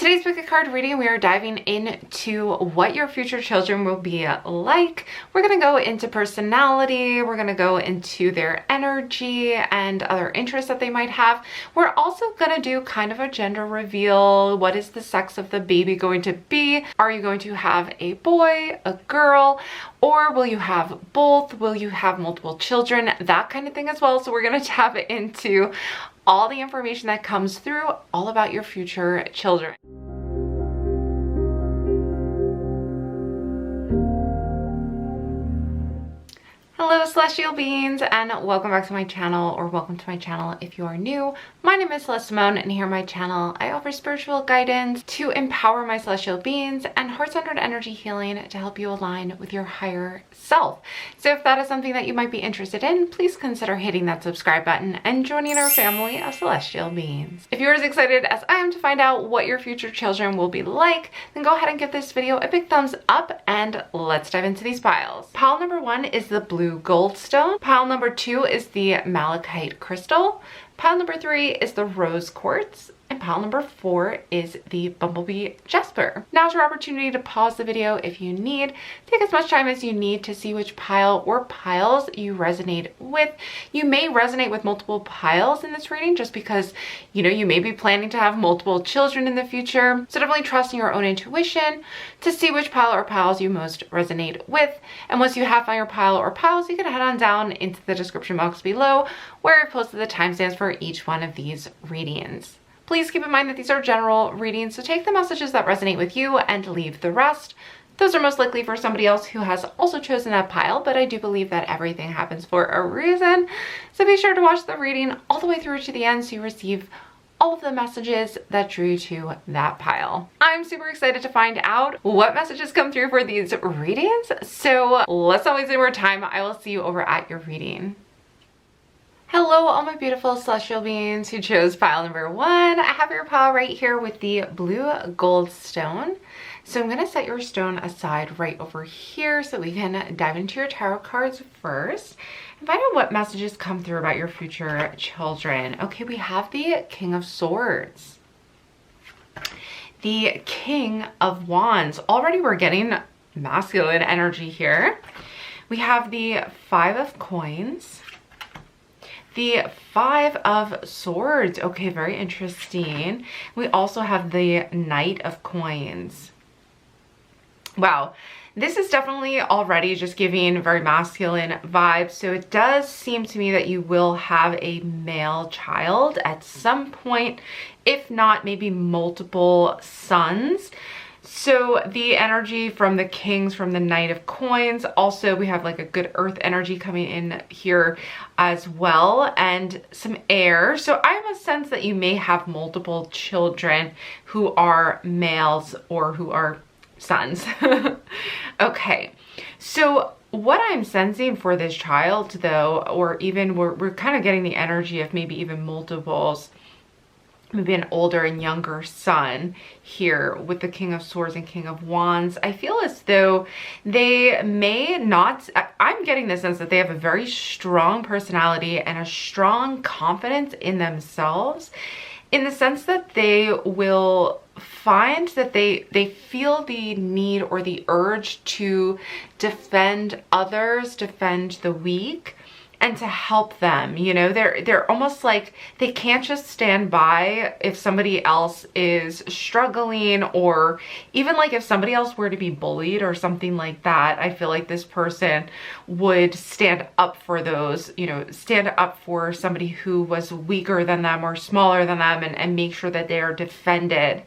today's pick a card reading, we are diving into what your future children will be like. We're going to go into personality, we're going to go into their energy and other interests that they might have. We're also going to do kind of a gender reveal. What is the sex of the baby going to be? Are you going to have a boy, a girl, or will you have both? Will you have multiple children? That kind of thing as well. So we're going to tap into all the information that comes through all about your future children. Hello celestial beings, and welcome back to my channel, or welcome to my channel if you are new. My name is Celeste Simone, and here on my channel I offer spiritual guidance to empower my celestial beings and heart-centered energy healing to help you align with your higher self. So if that is something that you might be interested in, please consider hitting that subscribe button and joining our family of celestial beings. If you're as excited as I am to find out what your future children will be like, then go ahead and give this video a big thumbs up and let's dive into these piles. Pile number 1 is the blue Goldstone. Pile number 2 is the Malachite crystal. Pile number 3 is the rose quartz. And pile number 4 is the Bumblebee Jasper. Now's your opportunity to pause the video if you need. Take as much time as you need to see which pile or piles you resonate with. You may resonate with multiple piles in this reading just because, you may be planning to have multiple children in the future. So definitely trust in your own intuition to see which pile or piles you most resonate with. And once you have found your pile or piles, you can head on down into the description box below where I posted the timestamps for each one of these readings. Please keep in mind that these are general readings, so take the messages that resonate with you and leave the rest. Those are most likely for somebody else who has also chosen that pile, but I do believe that everything happens for a reason. So be sure to watch the reading all the way through to the end so you receive all of the messages that drew to that pile. I'm super excited to find out what messages come through for these readings. So let's not waste any more time. I will see you over at your reading. Hello, all my beautiful celestial beings who chose pile number 1. I have your pile right here with the blue Goldstone. So I'm going to set your stone aside right over here so we can dive into your tarot cards first and find out what messages come through about your future children. Okay, we have the King of Swords, the King of Wands. Already we're getting masculine energy here. We have the Five of Coins, the Five of Swords. Okay, very interesting. We also have the Knight of Coins. Wow, this is definitely already just giving very masculine vibes. So it does seem to me that you will have a male child at some point, if not maybe multiple sons. So the energy from the Kings, from the Knight of Coins, also we have like a good earth energy coming in here as well, and some air. So I have a sense that you may have multiple children who are males or who are sons. Okay, so what I'm sensing for this child though, or even we're kind of getting the energy of maybe even multiples, maybe an older and younger son here with the King of Swords and King of Wands. I feel as though they may not, I'm getting the sense that they have a very strong personality and a strong confidence in themselves, in the sense that they will find that they feel the need or the urge to defend others, defend the weak, and to help them. They're almost like they can't just stand by if somebody else is struggling, or even like if somebody else were to be bullied or something like that. I feel like this person would stand up for those, stand up for somebody who was weaker than them or smaller than them, and make sure that they are defended.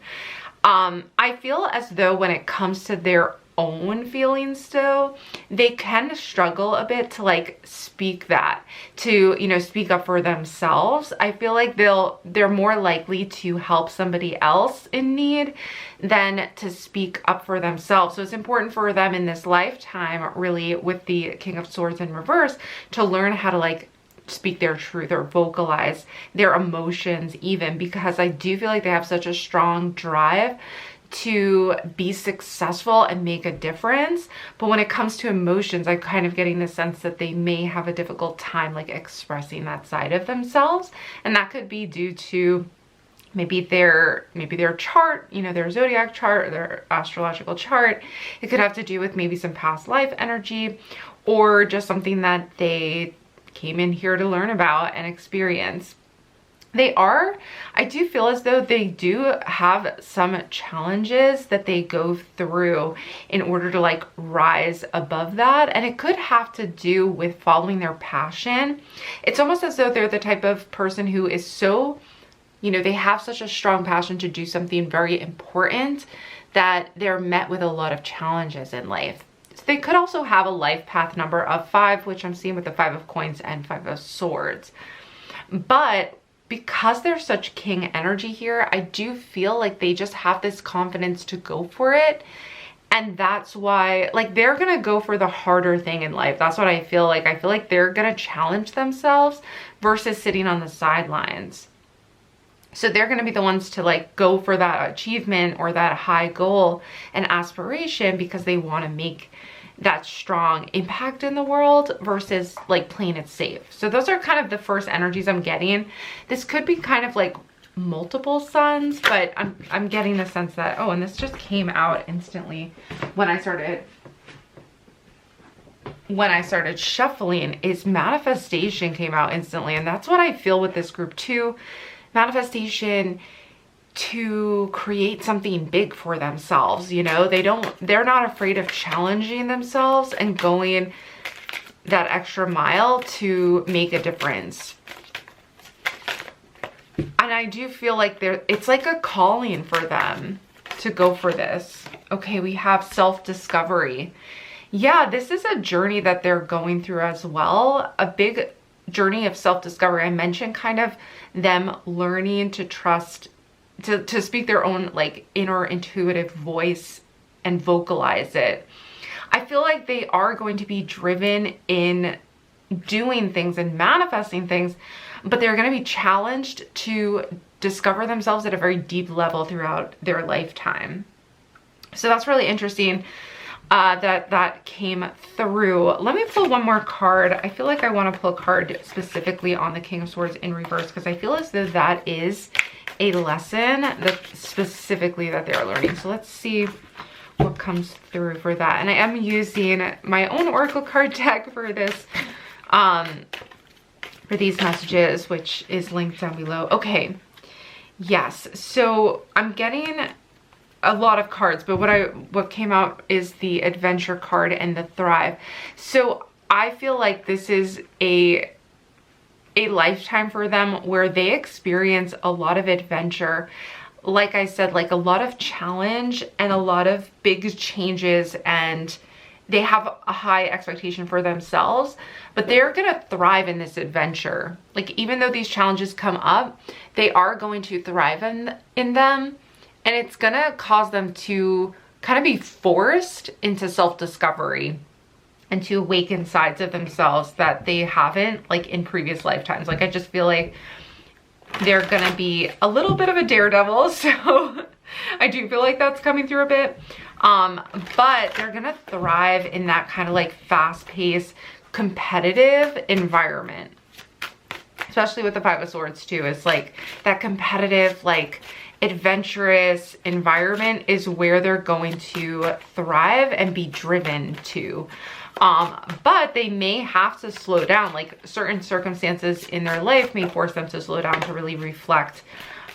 I feel as though when it comes to their own feelings though, they can struggle a bit to like speak that, to speak up for themselves. I feel like they're more likely to help somebody else in need than to speak up for themselves. So it's important for them in this lifetime, really, with the King of Swords in reverse, to learn how to like speak their truth or vocalize their emotions even, because I do feel like they have such a strong drive to be successful and make a difference. But when it comes to emotions, I'm kind of getting the sense that they may have a difficult time like expressing that side of themselves. And that could be due to maybe their chart, you know, their zodiac chart or their astrological chart. It could have to do with maybe some past life energy, or just something that they came in here to learn about and experience. I do feel as though they do have some challenges that they go through in order to like rise above that. And it could have to do with following their passion. It's almost as though they're the type of person who is so, you know, they have such a strong passion to do something very important that they're met with a lot of challenges in life. So they could also have a life path number of 5, which I'm seeing with the 5 of coins and 5 of swords. But because there's such king energy here, I do feel like they just have this confidence to go for it. And that's why, like, they're gonna go for the harder thing in life. That's what I feel like. I feel like they're gonna challenge themselves versus sitting on the sidelines. So they're gonna be the ones to like go for that achievement or that high goal and aspiration because they wanna make that strong impact in the world versus like playing it safe. So those are kind of the first energies I'm getting. This could be kind of like multiple suns, but I'm getting the sense that, oh, and this just came out instantly when I started shuffling, is manifestation came out instantly. And that's what I feel with this group too. Manifestation to create something big for themselves, you know, they're not afraid of challenging themselves and going that extra mile to make a difference. And I do feel like it's like a calling for them to go for this. Okay, we have self-discovery. Yeah, this is a journey that they're going through as well. A big journey of self-discovery. I mentioned kind of them learning to trust, to speak their own like inner intuitive voice and vocalize it. I feel like they are going to be driven in doing things and manifesting things, but they're going to be challenged to discover themselves at a very deep level throughout their lifetime. So that's really interesting that came through. Let me pull one more card. I feel like I want to pull a card specifically on the King of Swords in reverse because I feel as though that is a lesson that specifically that they're learning. So let's see what comes through for that. And I am using my own oracle card deck for this, for these messages, which is linked down below. Okay, yes, so I'm getting a lot of cards, but what came out is the adventure card and the thrive. So I feel like this is a lifetime for them where they experience a lot of adventure. Like I said, like a lot of challenge and a lot of big changes, and they have a high expectation for themselves, but they're gonna thrive in this adventure. Like even though these challenges come up, they are going to thrive in them, and it's gonna cause them to kind of be forced into self-discovery and to awaken sides of themselves that they haven't like in previous lifetimes. Like I just feel like they're gonna be a little bit of a daredevil, so I do feel like that's coming through a bit. But they're gonna thrive in that kind of like fast-paced, competitive environment. Especially with the 5 of Swords too. It's like that competitive, like adventurous environment is where they're going to thrive and be driven to. But they may have to slow down, like certain circumstances in their life may force them to slow down to really reflect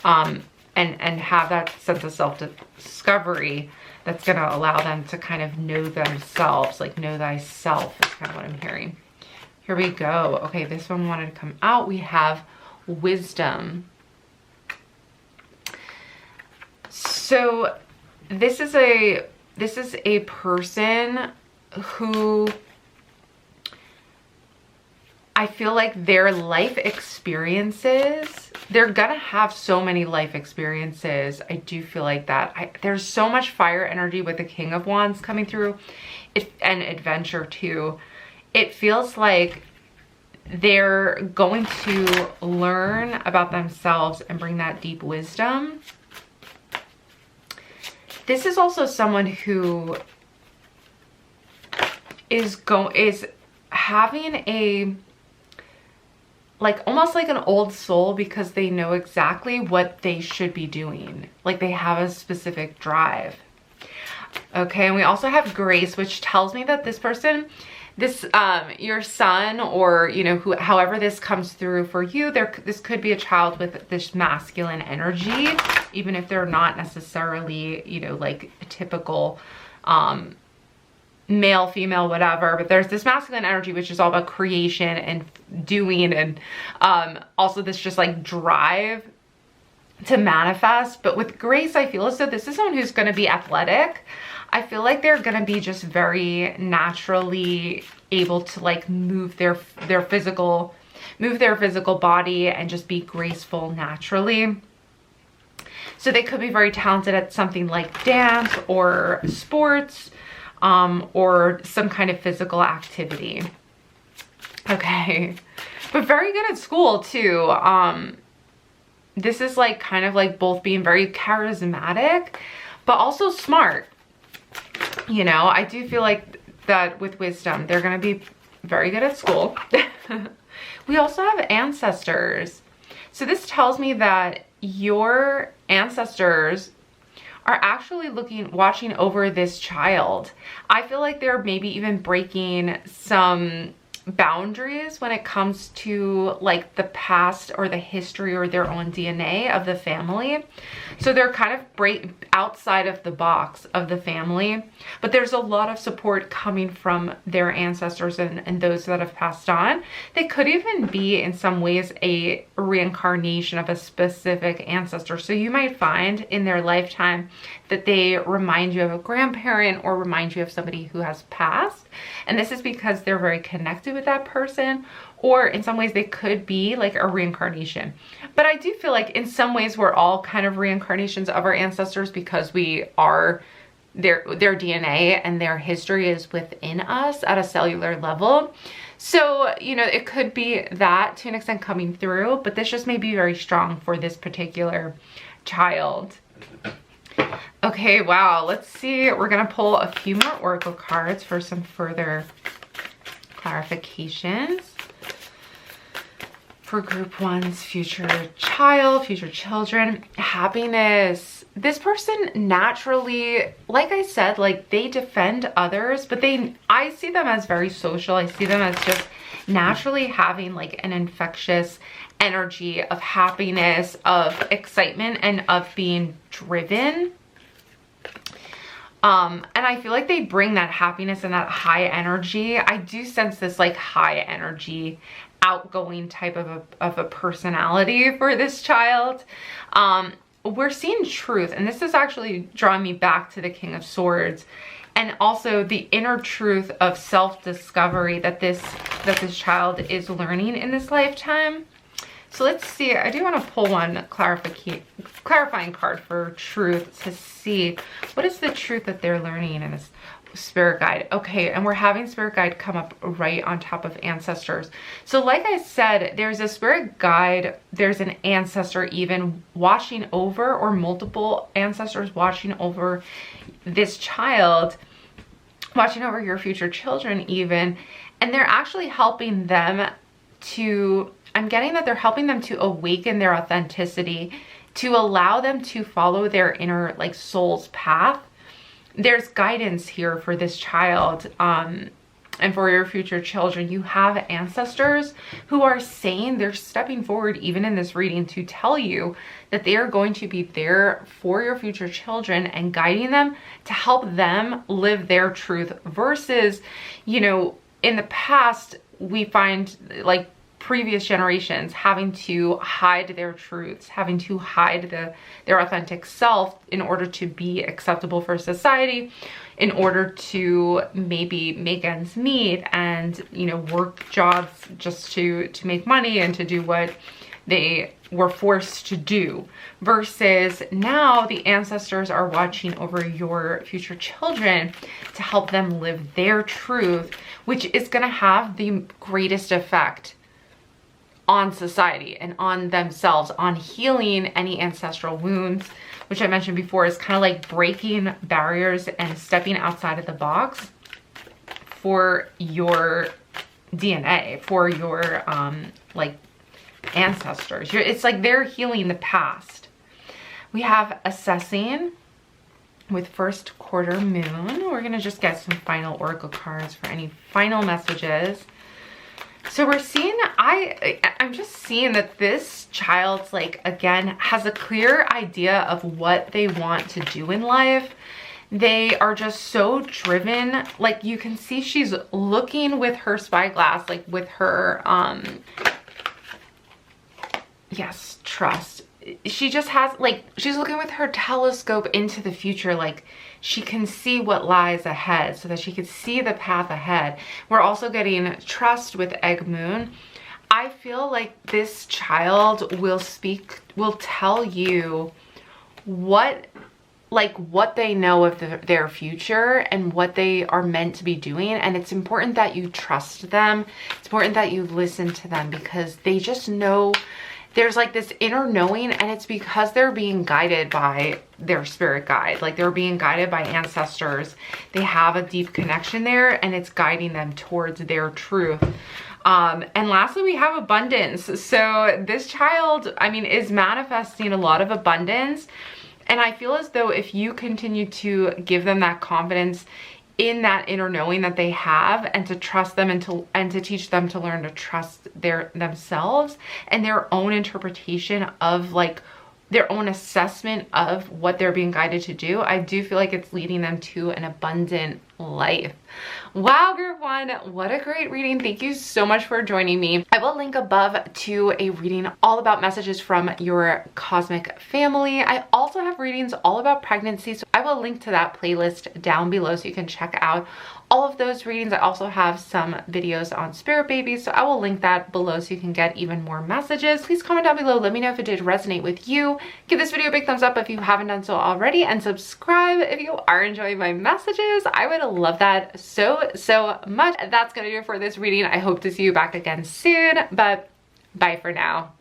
and have that sense of self-discovery that's going to allow them to kind of know themselves, like know thyself is kind of what I'm hearing. Here we go. Okay, this one wanted to come out. We have wisdom. So this is a person who I feel like their life experiences, they're gonna have so many life experiences. I do feel like that. There's so much fire energy with the King of Wands coming through, and adventure too. It feels like they're going to learn about themselves and bring that deep wisdom. This is also someone who is having like almost like an old soul, because they know exactly what they should be doing. Like they have a specific drive. Okay, and we also have grace, which tells me that this person, your son, or however this comes through for you, this could be a child with this masculine energy, even if they're not necessarily like a typical male, female, whatever, but there's this masculine energy which is all about creation and doing, and also this just like drive to manifest. But with grace, I feel as though this is someone who's going to be athletic. I feel like they're going to be just very naturally able to like move their physical body and just be graceful naturally. So they could be very talented at something like dance or sports, or some kind of physical activity. Okay, but very good at school too. This is like kind of like both being very charismatic, but also smart. I do feel like that with wisdom, they're going to be very good at school. We also have ancestors. So this tells me that your ancestors are actually watching over this child. I feel like they're maybe even breaking some boundaries when it comes to like the past or the history or their own DNA of the family. So they're kind of outside of the box of the family, but there's a lot of support coming from their ancestors and those that have passed on. They could even be in some ways a reincarnation of a specific ancestor. So you might find in their lifetime that they remind you of a grandparent or remind you of somebody who has passed. And this is because they're very connected with that person, or in some ways they could be like a reincarnation. But I do feel like in some ways we're all kind of reincarnations of our ancestors, because we are their DNA and their history is within us at a cellular level. So, it could be that to an extent coming through, but this just may be very strong for this particular child. Okay, wow, let's see. We're going to pull a few more oracle cards for some further clarifications. For group one's future child, future children, happiness. This person naturally, like I said, like they defend others, but I see them as very social. I see them as just naturally having like an infectious energy of happiness, of excitement, and of being driven. And I feel like they bring that happiness and that high energy. I do sense this like high energy, outgoing type of a personality for this child. We're seeing truth, and this is actually drawing me back to the King of Swords, and also the inner truth of self-discovery that this child is learning in this lifetime. So let's see. I do want to pull one clarifying card for truth to see what is the truth that they're learning in this spirit guide. Okay, and we're having spirit guide come up right on top of ancestors. So like I said, there's a spirit guide, there's an ancestor even watching over, or multiple ancestors watching over this child, watching over your future children even, and they're actually helping them to, I'm getting that they're helping them to awaken their authenticity, to allow them to follow their inner like soul's path. There's guidance here for this child, and for your future children. You have ancestors who are saying, they're stepping forward even in this reading to tell you that they are going to be there for your future children and guiding them to help them live their truth, versus, in the past, we find like previous generations having to hide their truths, having to hide their authentic self in order to be acceptable for society, in order to maybe make ends meet and, work jobs just to make money and to do what they were forced to do. Versus now the ancestors are watching over your future children to help them live their truth, which is going to have the greatest effect on society and on themselves, on healing any ancestral wounds, which I mentioned before is kind of like breaking barriers and stepping outside of the box for your DNA, for your like ancestors. It's like they're healing the past. We have assessing with first quarter moon. We're gonna just get some final oracle cards for any final messages. So we're seeing, I'm just seeing that this child's like, again, has a clear idea of what they want to do in life. They are just so driven. Like you can see she's looking with her spyglass, like with her, yes, trust. She just has like, she's looking with her telescope into the future. Like she can see what lies ahead so that she can see the path ahead. We're also getting trust with egg moon. I feel like this child will tell you what they know of their future and what they are meant to be doing. And it's important that you trust them. It's important that you listen to them because they just know. There's like this inner knowing, and it's because they're being guided by their spirit guide. Like they're being guided by ancestors. They have a deep connection there, and it's guiding them towards their truth. And lastly, we have abundance. So this child, I mean, is manifesting a lot of abundance. And I feel as though if you continue to give them that confidence in that inner knowing that they have, and to trust them and to teach them to learn to trust themselves and their own interpretation of like their own assessment of what they're being guided to do, I do feel like it's leading them to an abundant life. Wow, group one, what a great reading. Thank you so much for joining me. I will link above to a reading all about messages from your cosmic family. I also have readings all about pregnancy, so I will link to that playlist down below so you can check out all of those readings. I also have some videos on spirit babies, so I will link that below so you can get even more messages. Please comment down below. Let me know if it did resonate with you. Give this video a big thumbs up if you haven't done so already, and subscribe if you are enjoying my messages. I would love that so much. That's gonna do it for this reading. I hope to see you back again soon, but bye for now.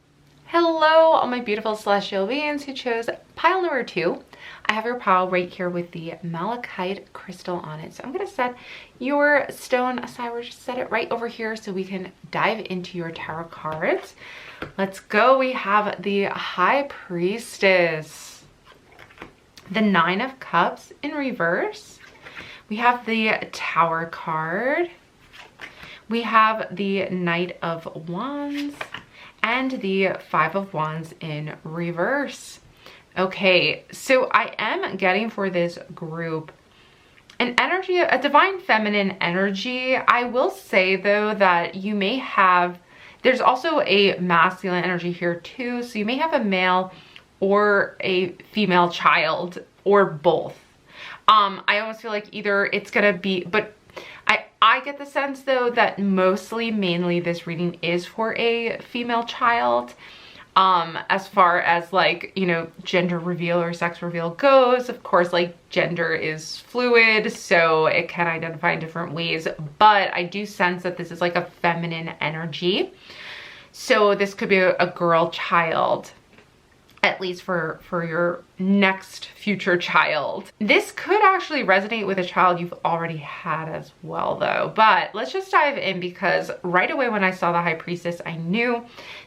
Hello, all my beautiful celestial beings who chose pile number 2. I have your pile right here with the malachite crystal on it. So I'm gonna set your stone aside. We're just set it right over here so we can dive into your tarot cards. Let's go. We have the High Priestess, the 9 of Cups in reverse. We have the Tower card. We have the Knight of Wands and the 5 of Wands in reverse. Okay, so I am getting for this group an energy, a divine feminine energy. I will say though that you may have, there's also a masculine energy here too. So you may have a male or a female child or both. I almost feel like either it's gonna be, but I get the sense though that mainly this reading is for a female child. As far as like, you know, gender reveal or sex reveal goes, of course, like gender is fluid, so it can identify in different ways, but I do sense that this is like a feminine energy. So this could be a girl child, at least for your next future child. This could actually resonate with a child you've already had as well though. But let's just dive in, because right away when I saw the High Priestess, I knew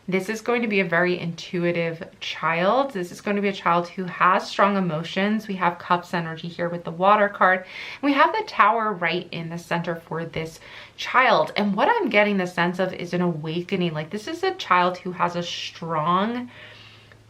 this is going to be a very intuitive child. This is going to be a child who has strong emotions. We have Cups energy here with the Water card. We have the Tower right in the center for this child. And what I'm getting the sense of is an awakening. Like this is a child who has a strong,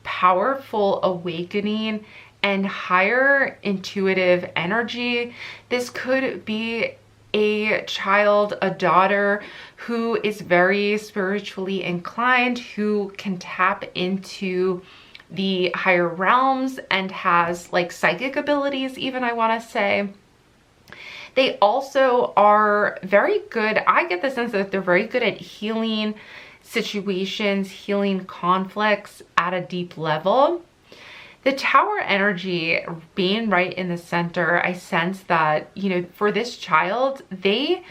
powerful awakening and higher intuitive energy. This could be a child, a daughter who is very spiritually inclined, who can tap into the higher realms and has like psychic abilities even, I want to say. They also are very good. I get the sense that they're very good at healing situations, healing conflicts at a deep level. The Tower energy being right in the center, I sense that, you know, for this child, they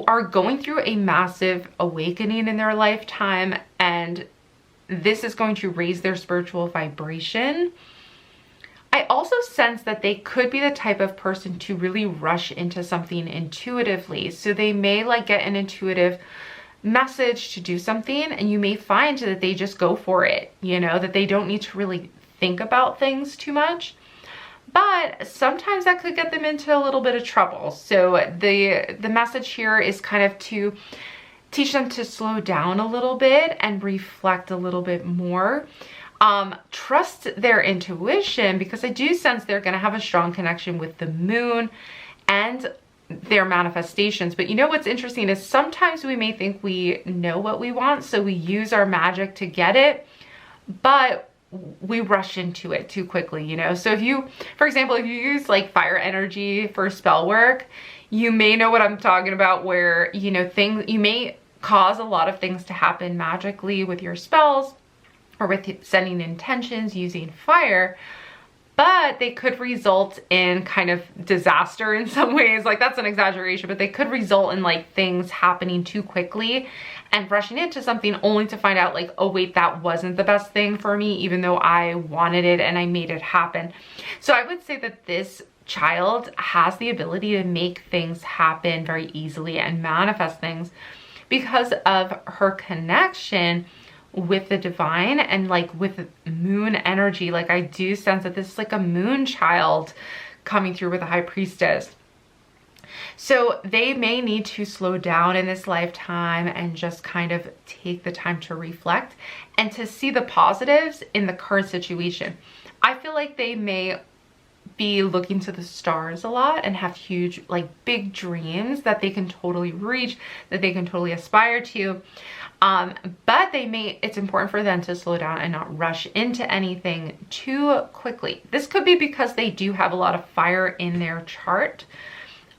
are going through a massive awakening in their lifetime, and this is going to raise their spiritual vibration. I also sense that they could be the type of person to really rush into something intuitively. So they may like get an intuitive message to do something, and you may find that they just go for it, you know, that they don't need to really think about things too much. But sometimes that could get them into a little bit of trouble. So the message here is kind of to teach them to slow down a little bit and reflect a little bit more. Trust their intuition, because I do sense they're going to have a strong connection with the moon and their manifestations. But you know what's interesting is sometimes we may think we know what we want, so we use our magic to get it, but we rush into it too quickly, you know? So if you, for example, if you use like fire energy for spell work, you may know what I'm talking about, where, you know, you may cause a lot of things to happen magically with your spells or with sending intentions using fire, but they could result in kind of disaster in some ways. Like, that's an exaggeration, but they could result in like things happening too quickly and rushing into something only to find out like, oh wait, that wasn't the best thing for me, even though I wanted it and I made it happen. So I would say that this child has the ability to make things happen very easily and manifest things because of her connection with the divine and like with moon energy. Like, I do sense that this is like a moon child coming through with a high priestess. So they may need to slow down in this lifetime and just kind of take the time to reflect and to see the positives in the current situation. I feel like they may be looking to the stars a lot and have huge, like, big dreams that they can totally reach, that they can totally aspire to. But it's important for them to slow down and not rush into anything too quickly. This could be because they do have a lot of fire in their chart.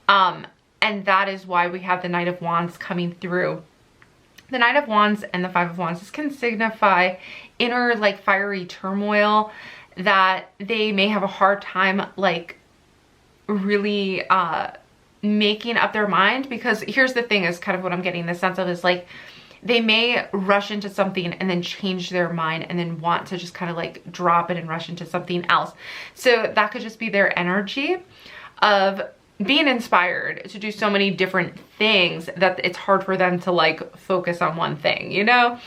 And that is why we have the Knight of Wands coming through. The Knight of Wands and the Five of Wands, this can signify inner, like, fiery turmoil, that they may have a hard time, like, really making up their mind. Because here's the thing, is kind of what I'm getting the sense of, is like, they may rush into something and then change their mind and then want to just kind of like drop it and rush into something else. So that could just be their energy of being inspired to do so many different things that it's hard for them to like focus on one thing, you know?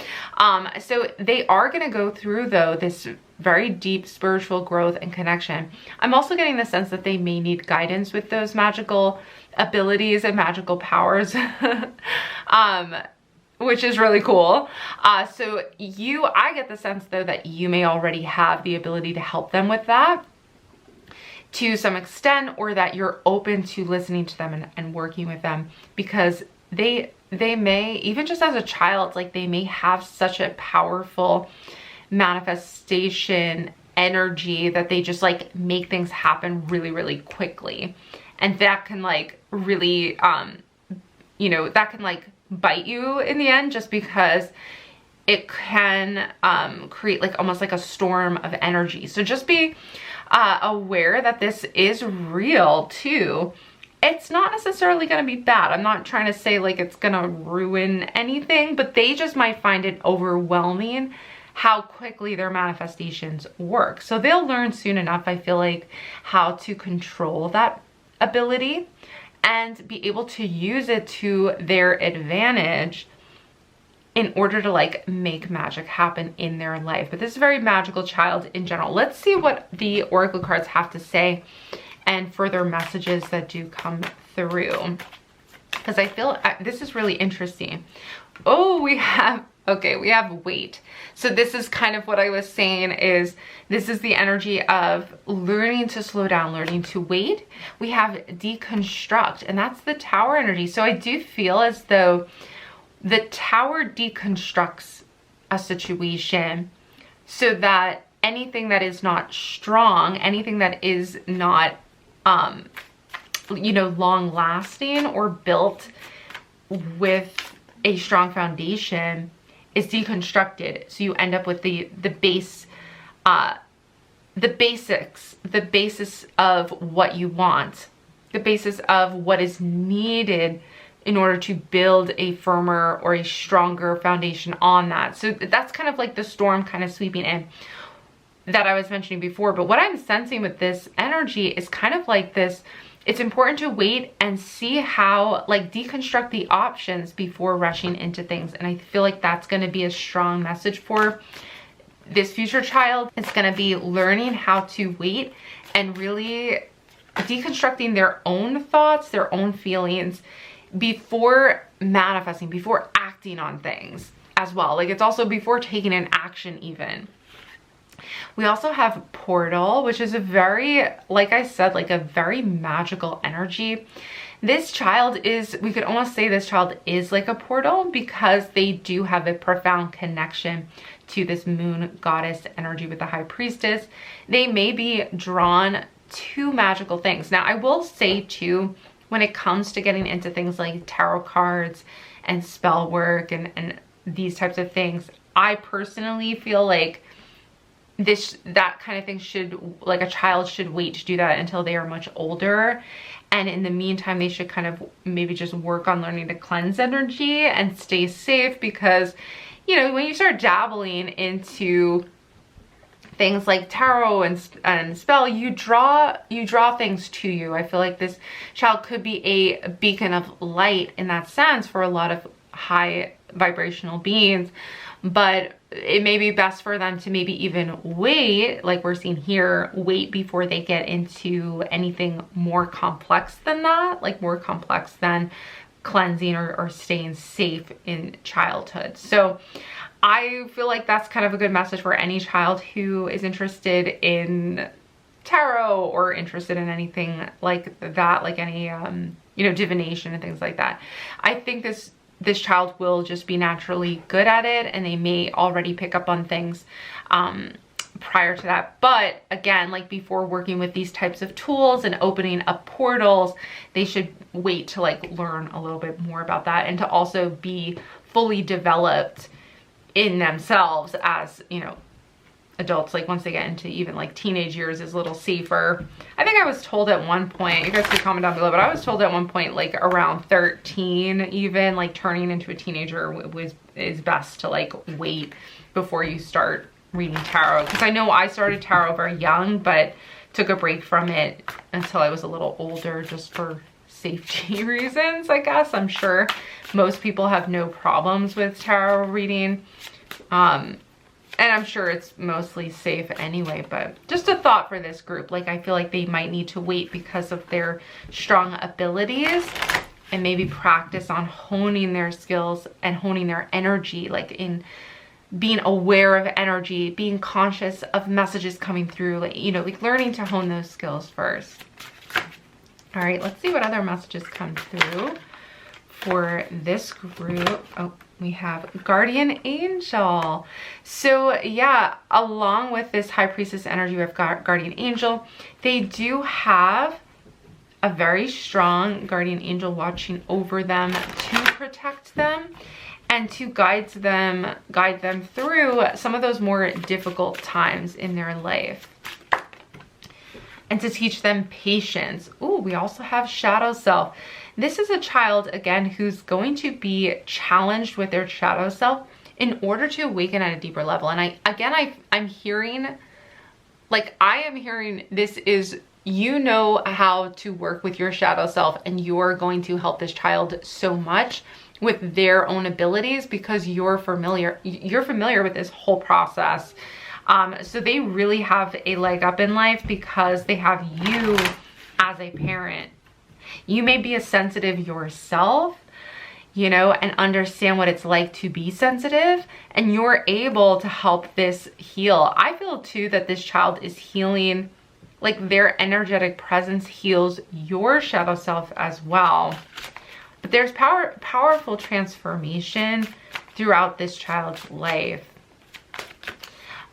So they are going to go through, though, this very deep spiritual growth and connection. I'm also getting the sense that they may need guidance with those magical abilities and magical powers. Which is really cool. So I get the sense, though, that you may already have the ability to help them with that to some extent, or that you're open to listening to them and working with them, because they may, even just as a child, like, they may have such a powerful manifestation energy that they just like make things happen really, really quickly. And that can like really, you know, that can like bite you in the end, just because it can create like almost like a storm of energy. So just be aware that this is real too. It's not necessarily going to be bad. I'm not trying to say like it's going to ruin anything, but they just might find it overwhelming how quickly their manifestations work. So they'll learn soon enough, I feel like, how to control that ability and be able to use it to their advantage in order to like make magic happen in their life. But this is a very magical child in general. Let's see what the oracle cards have to say and further messages that do come through, because I feel this is really interesting. Oh, we have weight. So this is kind of what I was saying, is this is the energy of learning to slow down, learning to wait. We have deconstruct, and that's the Tower energy. So I do feel as though the Tower deconstructs a situation so that anything that is not strong, anything that is not, you know, long lasting or built with a strong foundation is deconstructed. So you end up with the base, the basics, the basis of what you want, the basis of what is needed in order to build a firmer or a stronger foundation on that. So that's kind of like the storm kind of sweeping in that I was mentioning before. But what I'm sensing with this energy is kind of like this it's important to wait and see how, like, deconstruct the options before rushing into things. And I feel like that's going to be a strong message for this future child. It's going to be learning how to wait and really deconstructing their own thoughts, their own feelings before manifesting, before acting on things as well. Like, it's also before taking an action even. We also have portal, which is a very, like I said, like a very magical energy. This child is, we could almost say this child is like a portal because they do have a profound connection to this moon goddess energy with the high priestess. They may be drawn to magical things. Now, I will say too, when it comes to getting into things like tarot cards and spell work and these types of things, I personally feel like that kind of thing should, like, a child should wait to do that until they are much older. And in the meantime, they should kind of maybe just work on learning to cleanse energy and stay safe, because, you know, when you start dabbling into things like tarot and spell, you draw things to you. I feel like this child could be a beacon of light in that sense for a lot of high vibrational beings, but it may be best for them to maybe even wait, like we're seeing here, wait before they get into anything more complex than that, like more complex than cleansing or staying safe in childhood. So I feel like that's kind of a good message for any child who is interested in tarot or interested in anything like that, like any, you know, divination and things like that. I think this child will just be naturally good at it, and they may already pick up on things prior to that. But again, like before working with these types of tools and opening up portals, they should wait to like learn a little bit more about that and to also be fully developed in themselves as, you know, adults. Like once they get into even like teenage years is a little safer. I think I was told at one point, you guys can comment down below, but I was told at one point, like around 13, even like turning into a teenager is best to like wait before you start reading tarot. Because I know I started tarot very young, but took a break from it until I was a little older, just for safety reasons, I guess. I'm sure most people have no problems with tarot reading. And I'm sure it's mostly safe anyway, but just a thought for this group. Like, I feel like they might need to wait because of their strong abilities and maybe practice on honing their skills and honing their energy, like in being aware of energy, being conscious of messages coming through, like, you know, like learning to hone those skills first. All right, let's see what other messages come through for this group. Oh, we have Guardian Angel. So yeah, along with this High Priestess energy, we've got Guardian Angel. They do have a very strong Guardian Angel watching over them to protect them and to guide them through some of those more difficult times in their life, and to teach them patience. Ooh, we also have Shadow Self. This is a child, again, who's going to be challenged with their shadow self in order to awaken at a deeper level. And I'm hearing, like, I am hearing this is, you know how to work with your shadow self, and you're going to help this child so much with their own abilities because you're familiar with this whole process. So they really have a leg up in life because they have you as a parent. You may be a sensitive yourself, you know, and understand what it's like to be sensitive, and you're able to help this heal. I feel too that this child is healing, like their energetic presence heals your shadow self as well. But there's powerful transformation throughout this child's life.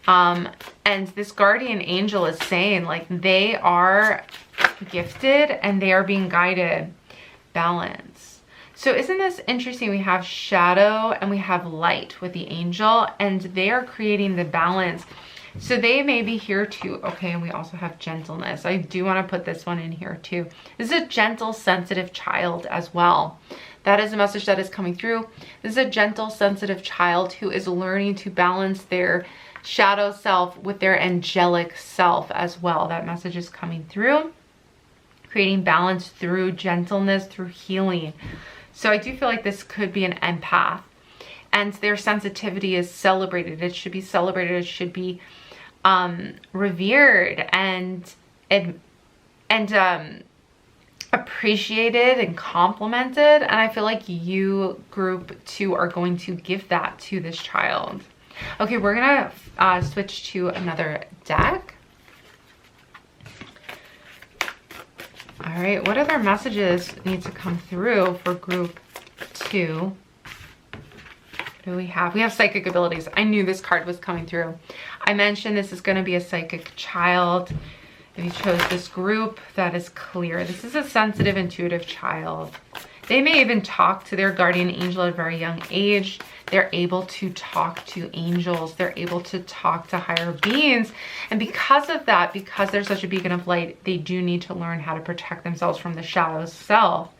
And this Guardian Angel is saying, like, they are gifted and they are being guided. Balance. So isn't this interesting? We have shadow and we have light with the angel, and they are creating the balance. So they may be here too. Okay, and we also have gentleness. I do want to put this one in here too. This is a gentle, sensitive child as well. That is a message that is coming through. This is a gentle, sensitive child who is learning to balance their shadow self with their angelic self as well. That message is coming through. creating balance through gentleness, through healing. So I do feel like this could be an empath, and their sensitivity is celebrated. It should be celebrated. It should be revered and appreciated and complimented. And I feel like you, group 2, are going to give that to this child. Okay, we're gonna switch to another deck. All right, what other messages need to come through for group 2? What do we have? We have psychic abilities. I knew this card was coming through. I mentioned this is going to be a psychic child. If you chose this group, that is clear. This is a sensitive, intuitive child. They may even talk to their guardian angel at a very young age. They're able to talk to angels. They're able to talk to higher beings. And because of that, because they're such a beacon of light, they do need to learn how to protect themselves from the shadow self.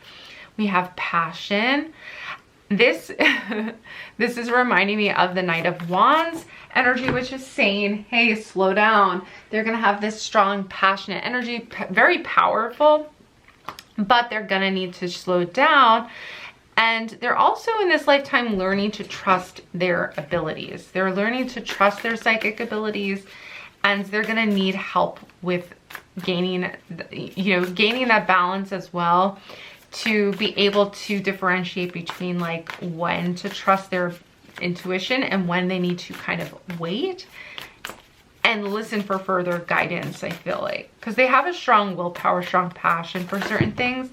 We have passion. This is reminding me of the Knight of Wands energy, which is saying, hey, slow down. They're going to have this strong, passionate energy, very powerful, but they're going to need to slow down. And they're also in this lifetime learning to trust their abilities. They're learning to trust their psychic abilities, and they're going to need help with gaining that balance as well, to be able to differentiate between like when to trust their intuition and when they need to kind of wait and listen for further guidance. I feel like, because they have a strong willpower, strong passion for certain things.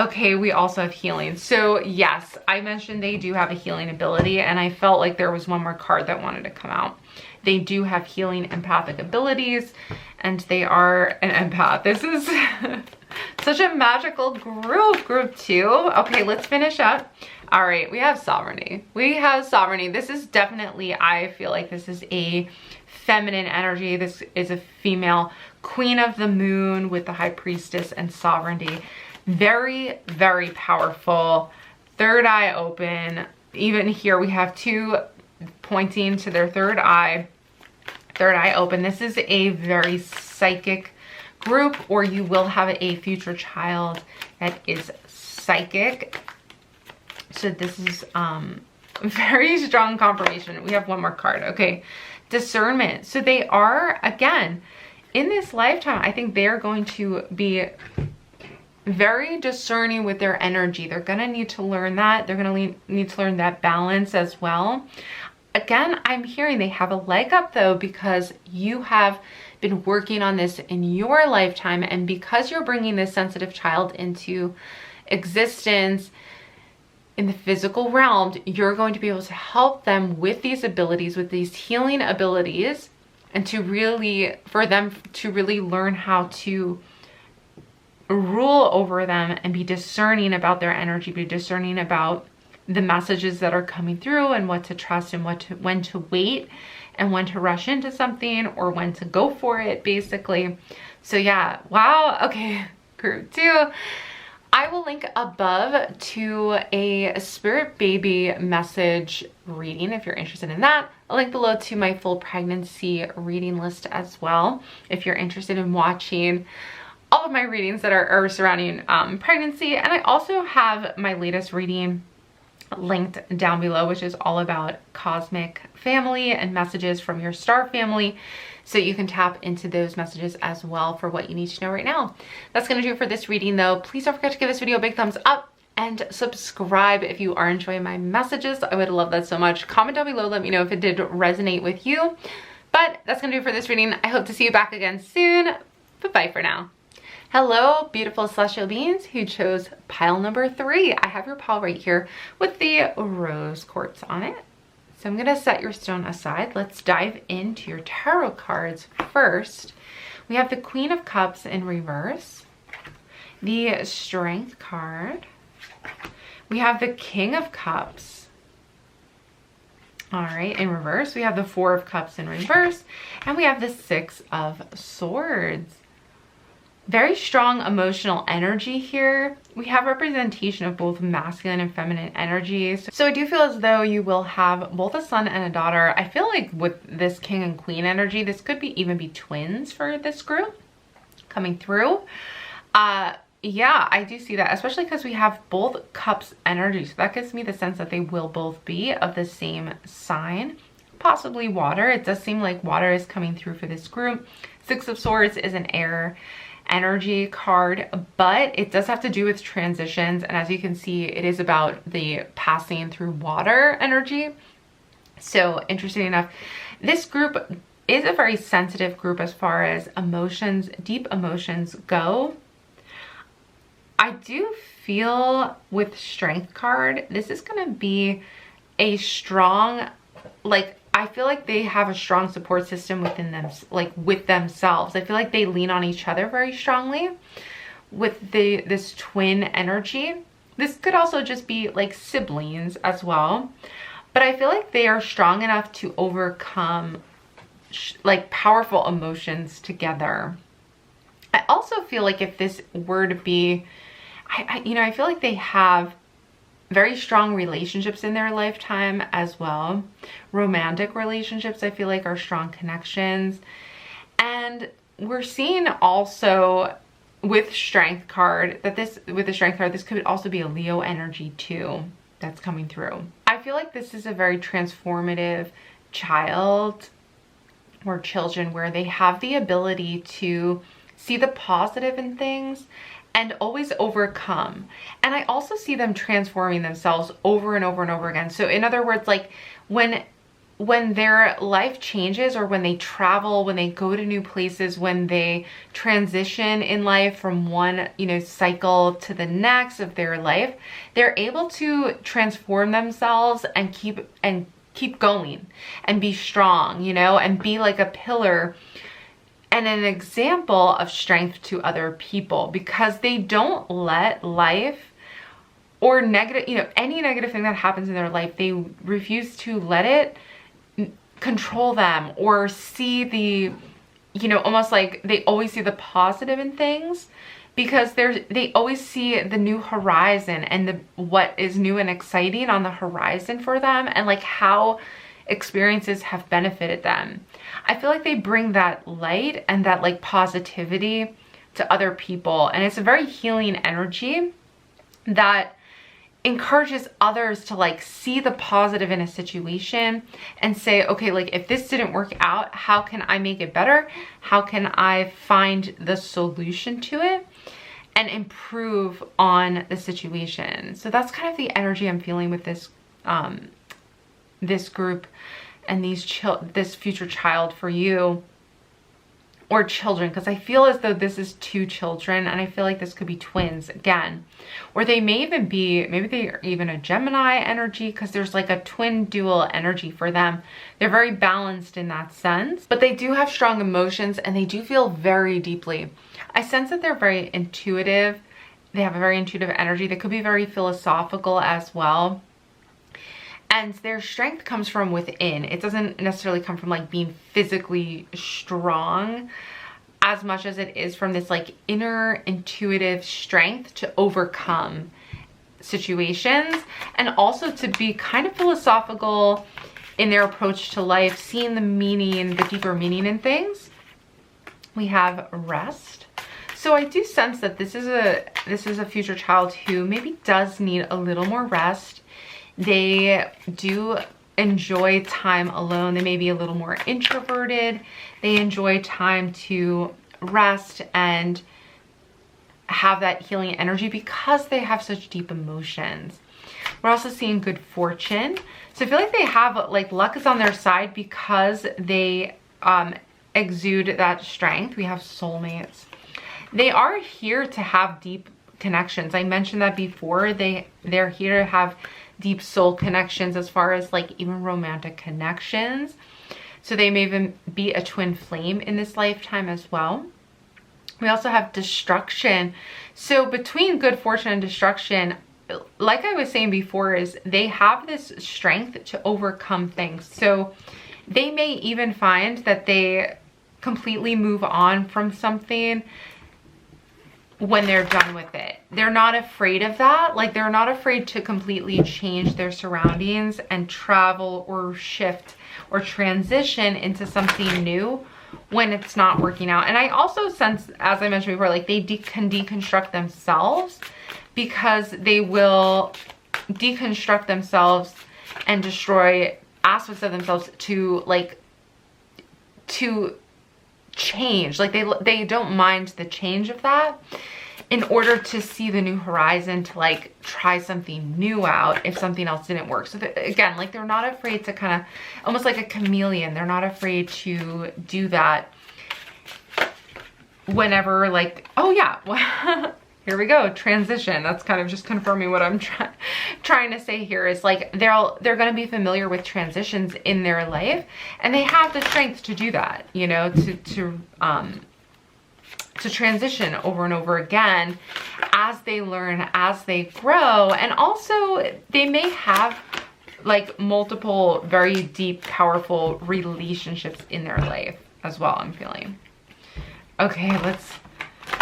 Okay, we also have healing. So yes, I mentioned they do have a healing ability, and I felt like there was one more card that wanted to come out. They do have healing empathic abilities, and they are an empath. This is such a magical group 2. Okay, let's finish up. All right, we have sovereignty. We have sovereignty. This is definitely, I feel like this is a feminine energy. This is a female queen of the moon with the high priestess and sovereignty. Very, very powerful. Third eye open. Even here we have 2 pointing to their third eye open. This is a very psychic group, or you will have a future child that is psychic. So this is very strong confirmation. We have one more card. Okay, discernment. So they are, again, in this lifetime, I think they're going to be very discerning with their energy. They're going to need to learn that. They're going to need to learn that balance as well. Again, I'm hearing they have a leg up though, because you have been working on this in your lifetime, and because you're bringing this sensitive child into existence in the physical realm, you're going to be able to help them with these abilities, with these healing abilities, and for them to really learn how to rule over them and be discerning about their energy, be discerning about the messages that are coming through, and what to trust, and when to wait, and when to rush into something, or when to go for it, basically. So yeah, wow. Okay, group 2. I will link above to a spirit baby message reading if you're interested in that. I'll link below to my full pregnancy reading list as well, if you're interested in watching all of my readings that are surrounding pregnancy. And I also have my latest reading linked down below, which is all about cosmic family and messages from your star family. So you can tap into those messages as well for what you need to know right now. That's going to do it for this reading though. Please don't forget to give this video a big thumbs up and subscribe if you are enjoying my messages. I would love that so much. Comment down below, let me know if it did resonate with you. But that's going to do it for this reading. I hope to see you back again soon. Bye-bye for now. Hello, beautiful celestial beings who chose pile number 3. I have your pile right here with the rose quartz on it. So I'm gonna set your stone aside. Let's dive into your tarot cards first. We have the Queen of Cups in reverse, the Strength card. We have the King of Cups. All right, in reverse. We have the Four of Cups in reverse, and we have the Six of Swords. Very strong emotional energy here. We have representation of both masculine and feminine energies. So I do feel as though you will have both a son and a daughter. I feel like with this king and queen energy, this could even be twins for this group coming through. Yeah, I do see that, especially because we have both cups energy. So that gives me the sense that they will both be of the same sign, possibly water. It does seem like water is coming through for this group. Six of Swords is an air energy card, but it does have to do with transitions. And as you can see, it is about the passing through water energy. So interesting enough, this group is a very sensitive group as far as emotions, deep emotions go. I do feel with Strength card, this is going to be a strong, like, I feel like they have a strong support system within them, like with themselves. I feel like they lean on each other very strongly with this twin energy. This could also just be like siblings as well. But I feel like they are strong enough to overcome like powerful emotions together. I also feel like if this were to be, I feel like they have very strong relationships in their lifetime as well. Romantic relationships, I feel like, are strong connections. And we're seeing also with Strength card that with the Strength card, this could also be a Leo energy too that's coming through. I feel like this is a very transformative child or children where they have the ability to see the positive in things and always overcome. And I also see them transforming themselves over and over and over again. So in other words, like when their life changes, or when they travel, when they go to new places, when they transition in life from one, cycle to the next of their life, they're able to transform themselves and keep going and be strong, and be like a pillar and an example of strength to other people, because they don't let life or negative, any negative thing that happens in their life, they refuse to let it control them or see the, almost like they always see the positive in things, because they always see the new horizon and what is new and exciting on the horizon for them, and like how experiences have benefited them. I feel like they bring that light and that like positivity to other people, and it's a very healing energy that encourages others to like see the positive in a situation and say, okay, like if this didn't work out, how can I make it better? How can I find the solution to it and improve on the situation? So that's kind of the energy I'm feeling with this this group and this future child for you, or children, because I feel as though this is two children, and I feel like this could be twins again, or they may even be, maybe they're even a Gemini energy, because there's like a twin dual energy for them. They're very balanced in that sense, but they do have strong emotions and they do feel very deeply. I sense that they're very intuitive. They have a very intuitive energy. They could be very philosophical as well. And their strength comes from within. It doesn't necessarily come from like being physically strong as much as it is from this like inner intuitive strength to overcome situations, and also to be kind of philosophical in their approach to life, seeing the meaning, the deeper meaning in things. We have rest. So I do sense that this is a future child who maybe does need a little more rest. They do enjoy time alone. They may be a little more introverted. They enjoy time to rest and have that healing energy because they have such deep emotions. We're also seeing good fortune. So I feel like they have like luck is on their side because they exude that strength. We have soulmates. They are here to have deep connections. I mentioned that before. They're here to have deep soul connections, as far as like even romantic connections. So they may even be a twin flame in this lifetime as well. We also have destruction. So between good fortune and destruction, like I was saying before, is they have this strength to overcome things. So they may even find that they completely move on from something when they're done with it. They're not afraid of that. Like they're not afraid to completely change their surroundings and travel or shift or transition into something new when it's not working out. And I also sense, as I mentioned before, like they can deconstruct themselves, because they will deconstruct themselves and destroy aspects of themselves to change. Like they don't mind the change of that in order to see the new horizon, to like try something new out if something else didn't work. So again, like they're not afraid to kind of, almost like a chameleon, they're not afraid to do that whenever, like, oh yeah, here we go, transition. That's kind of just confirming what I'm trying to say here, is like they're going to be familiar with transitions in their life, and they have the strength to do that, you know, to transition over and over again as they learn, as they grow. And also they may have like multiple very deep, powerful relationships in their life as well, I'm feeling. Okay,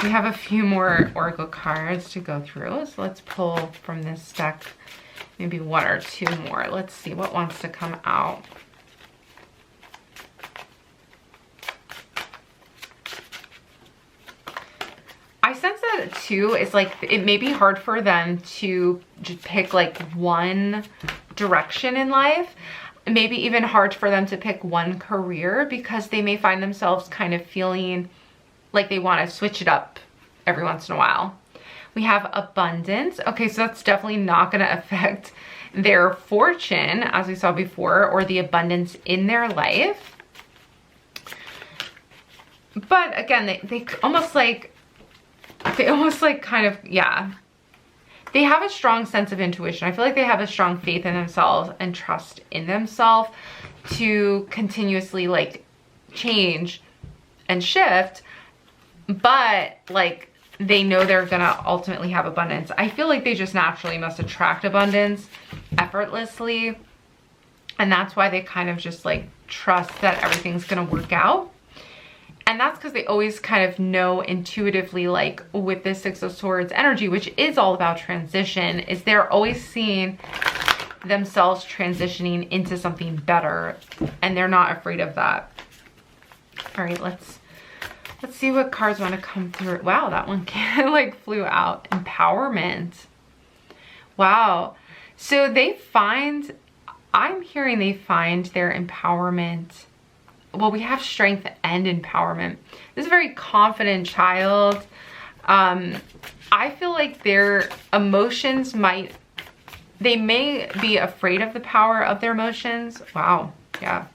we have a few more oracle cards to go through. So let's pull from this deck maybe one or two more. Let's see what wants to come out. I sense that too, it's like it may be hard for them to just pick like one direction in life. Maybe even hard for them to pick one career, because they may find themselves kind of feeling like they want to switch it up every once in a while. We have abundance. Okay, so that's definitely not going to affect their fortune, as we saw before, or the abundance in their life. But again, they almost like kind of, yeah. They have a strong sense of intuition. I feel like they have a strong faith in themselves and trust in themselves to continuously like change and shift. But like they know they're gonna ultimately have abundance. I feel like they just naturally must attract abundance effortlessly. And that's why they kind of just like trust that everything's gonna work out. And that's because they always kind of know intuitively, like with this Six of Swords energy, which is all about transition, is they're always seeing themselves transitioning into something better, and they're not afraid of that. All right, let's see what cards want to come through. Wow, that one like flew out. Empowerment. Wow. So I'm hearing they find their empowerment. Well, we have strength and empowerment. This is a very confident child. I feel like their emotions they may be afraid of the power of their emotions. Wow, yeah.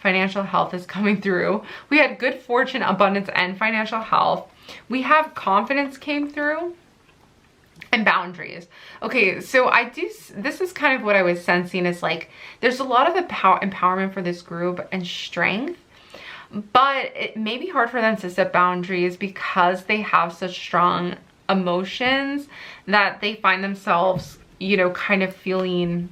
Financial health is coming through. We had good fortune, abundance, and financial health. We have confidence came through. And boundaries. Okay, so this is kind of what I was sensing, is like there's a lot of empowerment for this group and strength, but it may be hard for them to set boundaries because they have such strong emotions that they find themselves, you know, kind of feeling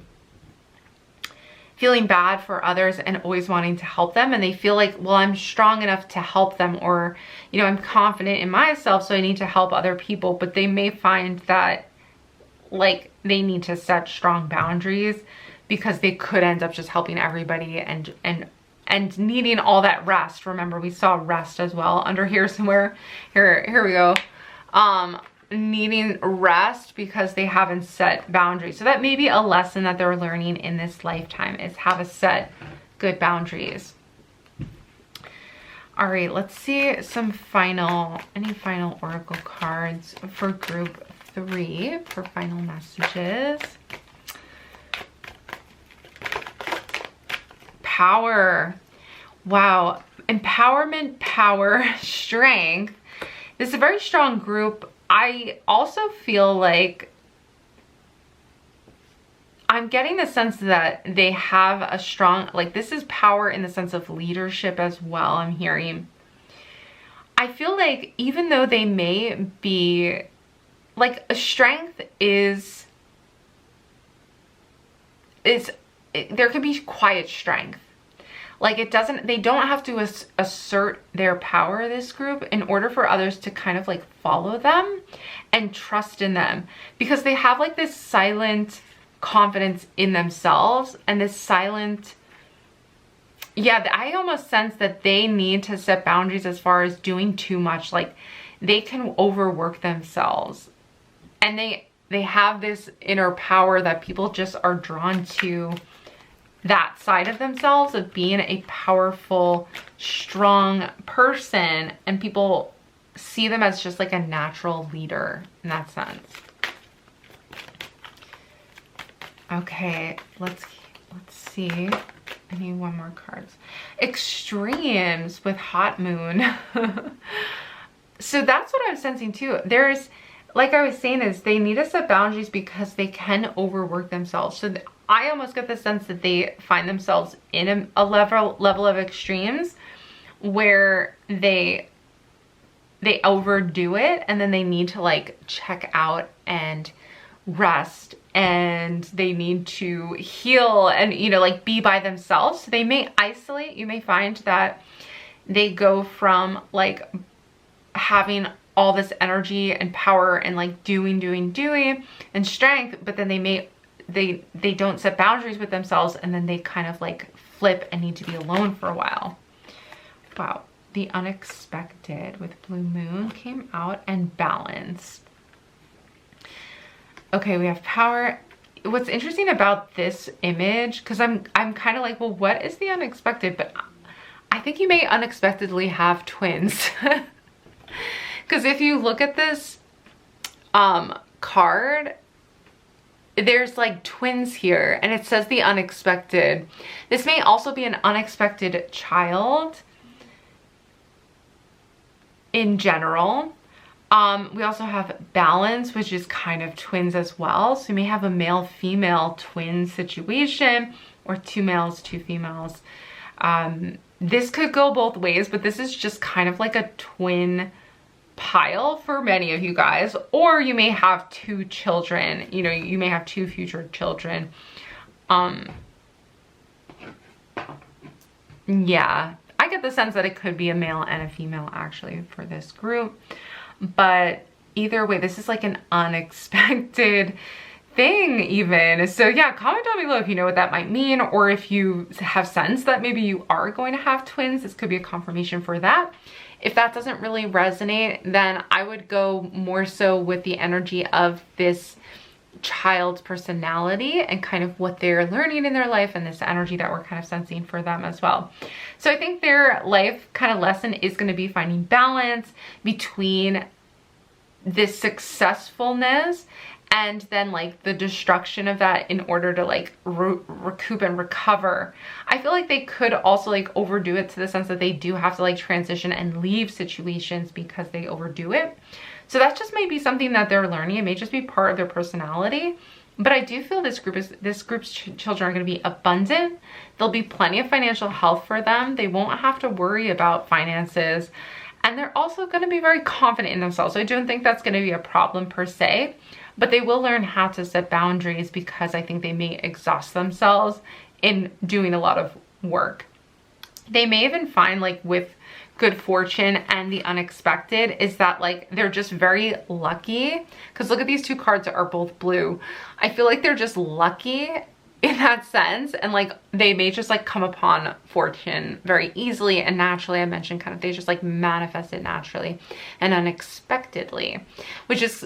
bad for others and always wanting to help them. And they feel like, well, I'm strong enough to help them, or, you know, I'm confident in myself, so I need to help other people. But they may find that like they need to set strong boundaries because they could end up just helping everybody and needing all that rest. Remember, we saw rest as well under here somewhere. Here we go. Needing rest because they haven't set boundaries. So that may be a lesson that they're learning in this lifetime, is how to set good boundaries. All right, let's see any final oracle cards for group 3 for final messages. Power. Wow. Empowerment, power, strength. This is a very strong group. I also feel like I'm getting the sense that they have a strong, like this is power in the sense of leadership as well, I'm hearing. I feel like even though they may be, like a strength there can be quiet strength. Like they don't have to assert their power, this group, in order for others to kind of like follow them and trust in them, because they have like this silent confidence in themselves and this silent yeah, I almost sense that they need to set boundaries as far as doing too much. Like they can overwork themselves, and they have this inner power that people just are drawn to that side of themselves, of being a powerful, strong person, and people see them as just like a natural leader in that sense. Okay, let's see. I need one more card. Extremes with hot moon. So that's what I'm sensing too. There's, like I was saying, is they need to set boundaries because they can overwork themselves. So I almost get the sense that they find themselves in a level of extremes where they overdo it, and then they need to like check out and rest, and they need to heal and, you know, like be by themselves. So they may isolate. You may find that they go from like having all this energy and power and like doing and strength, but then they don't set boundaries with themselves, and then they kind of like flip and need to be alone for a while. Wow. The unexpected with blue moon came out, and balance. Okay, we have power. What's interesting about this image, because I'm kind of like, well, what is the unexpected? But I think you may unexpectedly have twins. Because if you look at this card, there's like twins here, and it says the unexpected. This may also be an unexpected child in general. We also have balance, which is kind of twins as well. So you may have a male-female twin situation, or two males, two females. This could go both ways, but this is just kind of like a twin pile for many of you guys. Or you may have two children, you know, you may have two future children. Yeah, I get the sense that it could be a male and a female actually for this group. But either way, this is like an unexpected thing even. So yeah, comment down below if you know what that might mean, or if you have sense that maybe you are going to have twins. This could be a confirmation for that. If that doesn't really resonate, then I would go more so with the energy of this child's personality and kind of what they're learning in their life, and this energy that we're kind of sensing for them as well. So I think their life kind of lesson is going to be finding balance between this successfulness and then like the destruction of that in order to like recoup and recover. I feel like they could also like overdo it to the sense that they do have to like transition and leave situations because they overdo it. So that just might be something that they're learning. It may just be part of their personality. But I do feel this group's children are going to be abundant. There'll be plenty of financial health for them. They won't have to worry about finances. And they're also going to be very confident in themselves. So I don't think that's going to be a problem per se. But they will learn how to set boundaries, because I think they may exhaust themselves in doing a lot of work. They may even find, like with good fortune and the unexpected, is that like they're just very lucky. Because look at these two cards that are both blue. I feel like they're just lucky in that sense, and like they may just like come upon fortune very easily and naturally. I mentioned kind of they just like manifest it naturally and unexpectedly, which is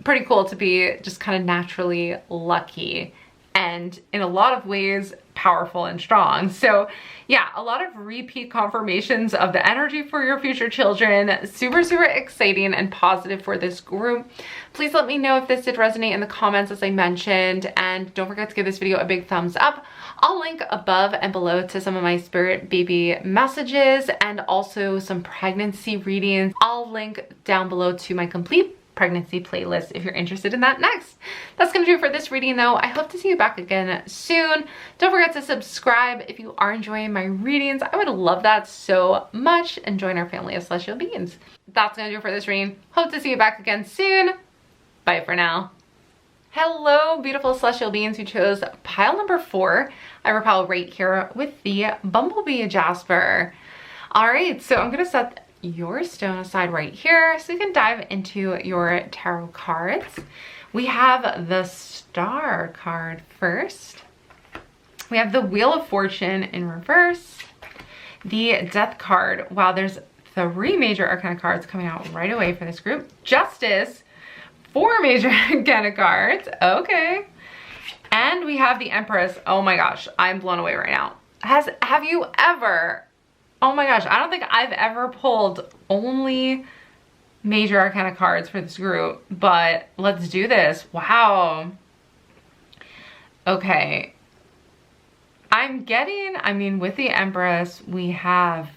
pretty cool to be just kind of naturally lucky and in a lot of ways powerful and strong. So yeah, a lot of repeat confirmations of the energy for your future children. Super, super exciting and positive for this group. Please let me know if this did resonate in the comments, as I mentioned, and don't forget to give this video a big thumbs up. I'll link above and below to some of my spirit baby messages and also some pregnancy readings. I'll link down below to my complete pregnancy playlist if you're interested in that next. That's gonna do it for this reading though. I hope to see you back again soon. Don't forget to subscribe if you are enjoying my readings. I would love that so much, and join our family of celestial beings. That's gonna do it for this reading. Hope to see you back again soon. Bye for now. Hello, beautiful celestial beings who chose pile number 4. I have a pile right here with the Bumblebee Jasper. All right, so I'm gonna set your stone aside right here so we can dive into your tarot cards. We have the Star card first. We have the Wheel of Fortune in reverse. The Death card. Wow, there's 3 major arcana cards coming out right away for this group. Justice, 4 major arcana cards. Okay. And we have the Empress. Oh my gosh, I'm blown away right now. Have you ever, oh my gosh, I don't think I've ever pulled only major arcana cards for this group, but let's do this. Wow. Okay. I mean, with the Empress, we have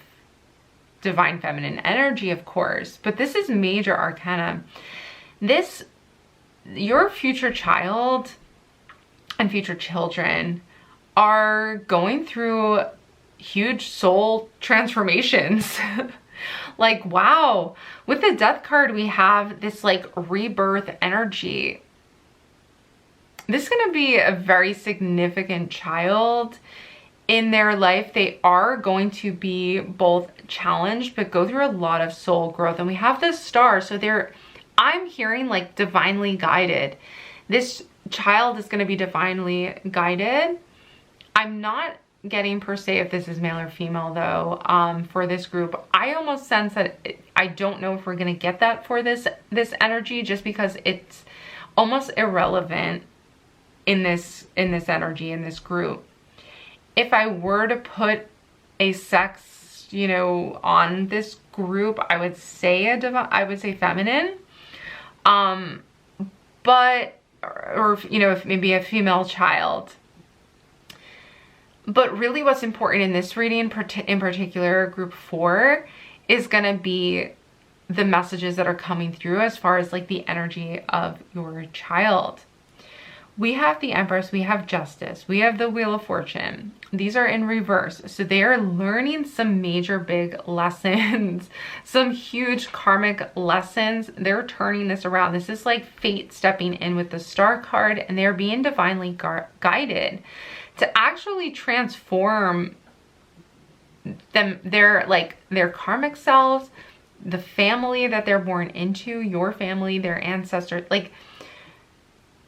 divine feminine energy, of course, but this is major arcana. Your future child and future children are going through huge soul transformations. Like, wow. With the Death card, we have this like rebirth energy. This is going to be a very significant child in their life. They are going to be both challenged, but go through a lot of soul growth. And we have this Star. So I'm hearing like divinely guided. This child is going to be divinely guided. I'm not getting per se if this is male or female though, for this group. I almost sense that I don't know if we're going to get that for this energy, just because it's almost irrelevant in this energy, in this group. If I were to put a sex, you know, on this group, I would say feminine. But, or, you know, if maybe a female child. But really what's important in this reading, in particular, group 4, is going to be the messages that are coming through as far as like the energy of your child. We have the Empress, we have Justice, we have the Wheel of Fortune. These are in reverse. So they are learning some major big lessons, some huge karmic lessons. They're turning this around. This is like fate stepping in with the Star card, and they're being divinely guided to actually transform their karmic selves, the family that they're born into, your family, their ancestors. Like,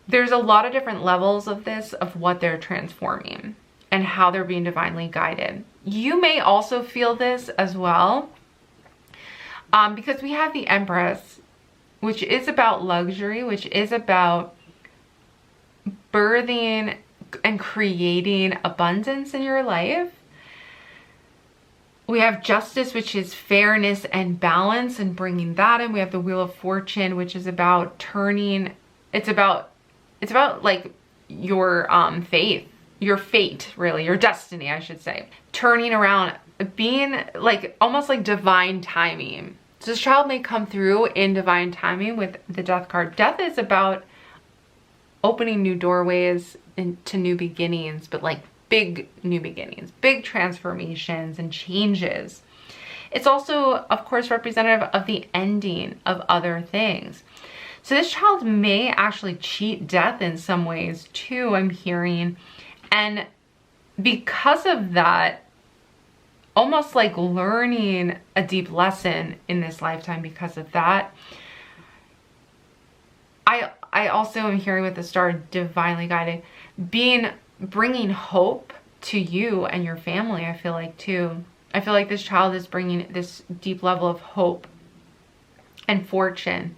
there's a lot of different levels of this, of what they're transforming and how they're being divinely guided. You may also feel this as well, because we have the Empress, which is about luxury, which is about birthing and creating abundance in your life. We have Justice, which is fairness and balance and bringing that in. We have the Wheel of Fortune, which is about turning, it's about like your faith, your fate, really, your destiny, I should say. Turning around, being like almost like divine timing. So this child may come through in divine timing with the Death card. Death is about opening new doorways into new beginnings, but like big new beginnings, big transformations and changes. It's also, of course, representative of the ending of other things. So this child may actually cheat death in some ways too, I'm hearing. And because of that, almost like learning a deep lesson in this lifetime because of that. I also am hearing with the Star, divinely guided, bringing hope to you and your family, I feel like too. I feel like this child is bringing this deep level of hope and fortune.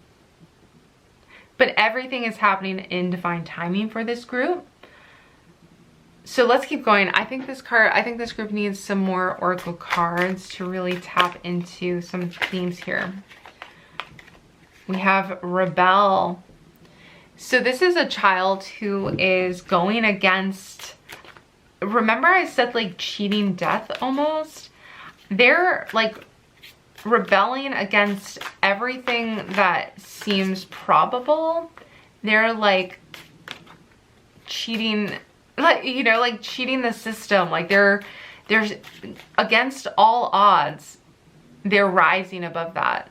But everything is happening in divine timing for this group. So let's keep going. I think this group needs some more oracle cards to really tap into some themes here. We have Rebel. So this is a child who is going against, remember I said like cheating death almost? They're like rebelling against everything that seems probable. They're like cheating, like, you know, like cheating the system. Like they're against all odds. They're rising above that.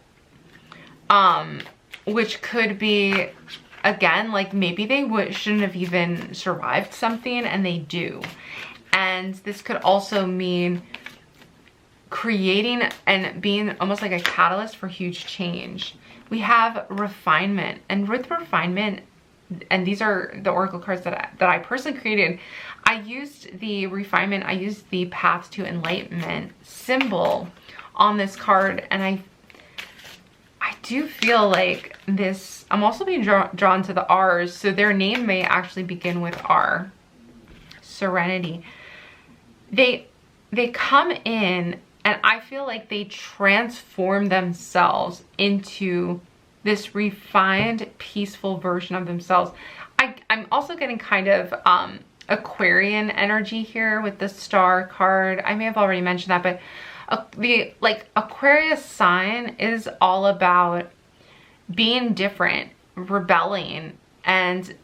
Which could be, again, like maybe they shouldn't have even survived something and they do. And this could also mean creating and being almost like a catalyst for huge change. We have refinement, and with refinement, and these are the oracle cards that I personally created. I used the refinement, I used the path to enlightenment symbol on this card, and I do feel like this, I'm also being drawn to the R's, so their name may actually begin with R. Serenity. They come in, and I feel like they transform themselves into this refined, peaceful version of themselves. I'm also getting kind of Aquarian energy here with the Star card. I may have already mentioned that, but the Aquarius sign is all about being different, rebelling, and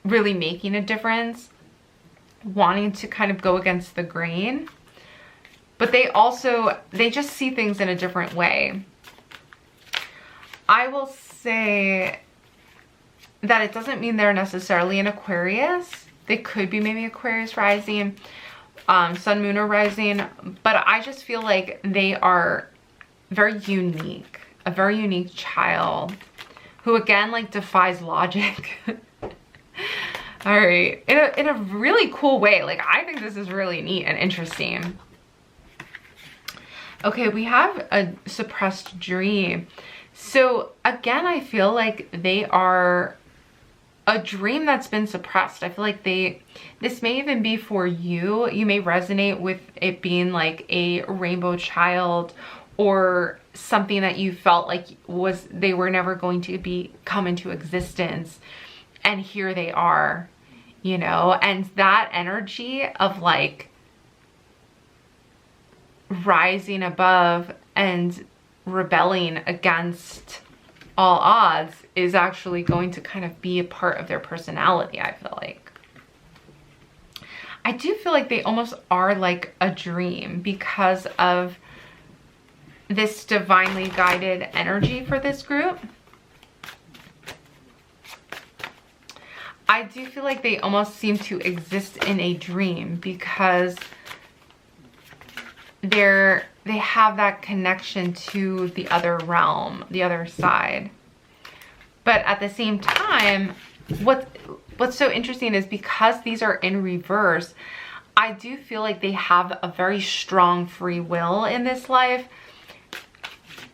really making a difference, wanting to kind of go against the grain. But they just see things in a different way. I will say that it doesn't mean they're necessarily an Aquarius. They could be maybe Aquarius rising, sun, moon, or rising, but I just feel like they are very unique, a very unique child who, again, like, defies logic. All right, in a really cool way. Like, I think this is really neat and interesting. Okay, we have a suppressed dream. So again, I feel like they are a dream that's been suppressed. I feel like this may even be for you. You may resonate with it being like a rainbow child, or something that you felt like they were never going to come into existence, and here they are, you know. And that energy of like rising above and rebelling against all odds is actually going to kind of be a part of their personality, I feel like. I do feel like they almost are like a dream because of this divinely guided energy for this group. I do feel like they almost seem to exist in a dream because they have that connection to the other realm, the other side. But at the same time, what's so interesting is because these are in reverse, I do feel like they have a very strong free will in this life.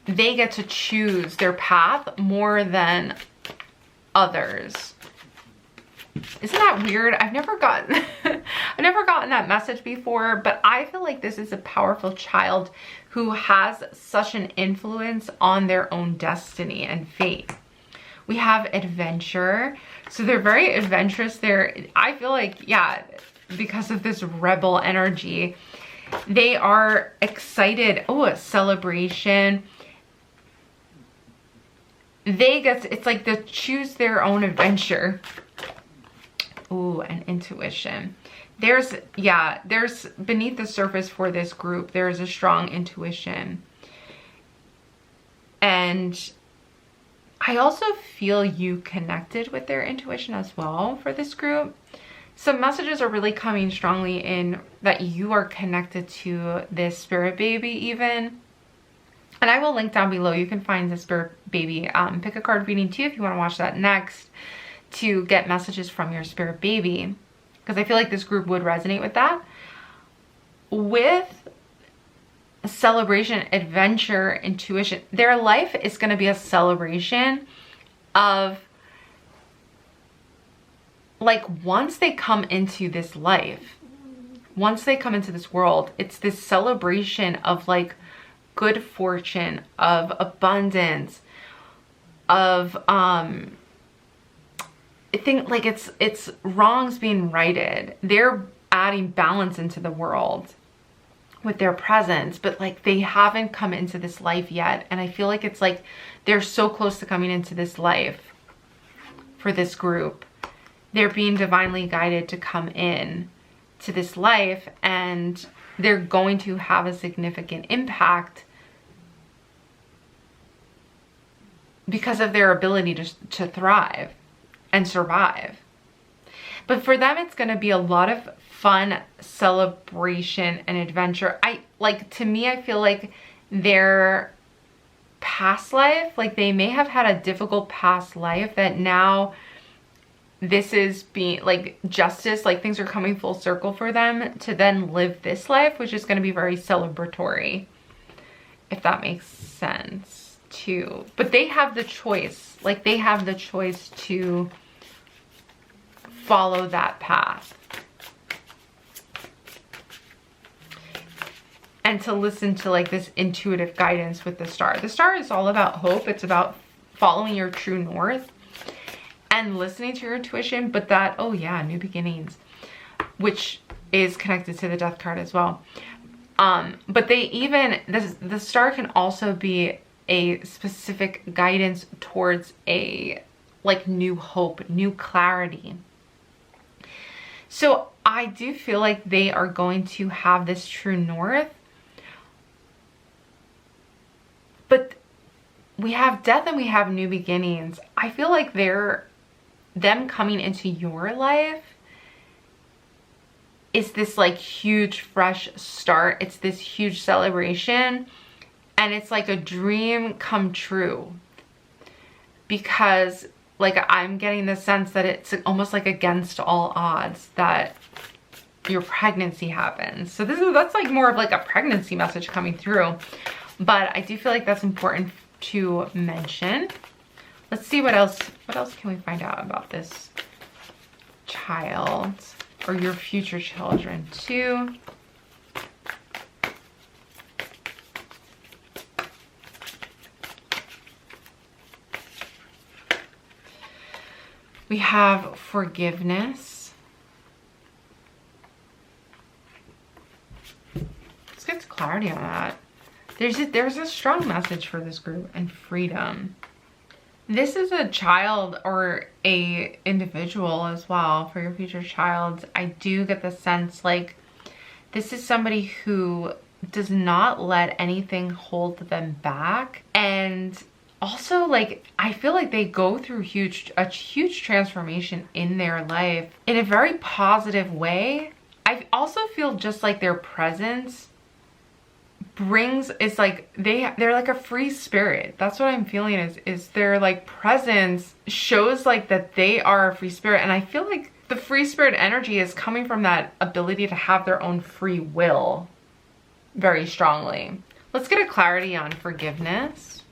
They get to choose their path more than others. Isn't that weird? I've never gotten that message before, but I feel like this is a powerful child who has such an influence on their own destiny and fate. We have adventure. So they're very adventurous. I feel like, yeah, because of this rebel energy, they are excited. Oh, a celebration. It's like they choose their own adventure. Ooh, and intuition. There's beneath the surface for this group, there is a strong intuition. And I also feel you connected with their intuition as well for this group. Some messages are really coming strongly in that you are connected to this spirit baby even. And I will link down below. You can find the spirit baby pick a card reading too if you want to watch that next, to get messages from your spirit baby, because I feel like this group would resonate with that. With celebration, adventure, intuition, their life is going to be a celebration of, like, once they come into this life, once they come into this world, it's this celebration of like good fortune, of abundance, of I think like it's wrongs being righted. They're adding balance into the world with their presence, but like they haven't come into this life yet. And I feel like it's like they're so close to coming into this life for this group. They're being divinely guided to come in to this life, and they're going to have a significant impact because of their ability to thrive and survive. But for them, it's going to be a lot of fun, celebration, and adventure. To me, I feel like their past life, like they may have had a difficult past life that now this is being like justice, like things are coming full circle for them to then live this life, which is going to be very celebratory, if that makes sense too. But they have the choice, like they have the choice to follow that path and to listen to like this intuitive guidance with the star. The star is all about hope. It's about following your true north and listening to your intuition, but that, oh yeah, new beginnings, which is connected to the death card as well. But they even, the star can also be a specific guidance towards a like new hope, new clarity. So I do feel like they are going to have this true north, but we have death and we have new beginnings. I feel like them coming into your life is this like huge fresh start. It's this huge celebration, and it's like a dream come true, because like I'm getting the sense that it's almost like against all odds that your pregnancy happens. So that's like more of like a pregnancy message coming through, but I do feel like that's important to mention. Let's see what else can we find out about this child or your future children too. We have forgiveness. Let's get some clarity on that. There's a strong message for this group, and freedom. This is a child or a individual as well for your future child. I do get the sense like this is somebody who does not let anything hold them back, and also like I feel like they go through a huge transformation in their life in a very positive way. I also feel just like their presence it's like they're like a free spirit. That's what I'm feeling is their like presence shows like that they are a free spirit, and I feel like the free spirit energy is coming from that ability to have their own free will very strongly. Let's get a clarity on forgiveness.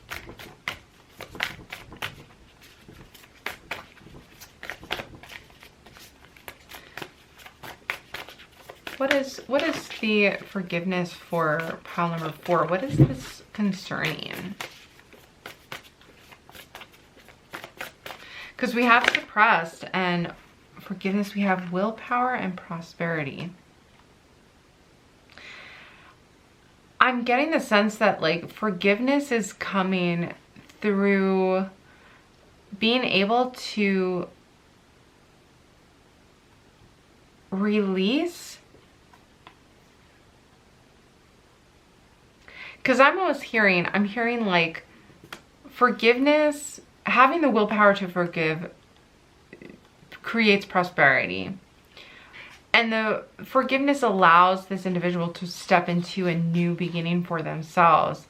What is the forgiveness for pile number 4? What is this concerning? Because we have suppressed and forgiveness, we have willpower and prosperity. I'm getting the sense that like forgiveness is coming through being able to release. Because I'm hearing like forgiveness, having the willpower to forgive creates prosperity. And the forgiveness allows this individual to step into a new beginning for themselves.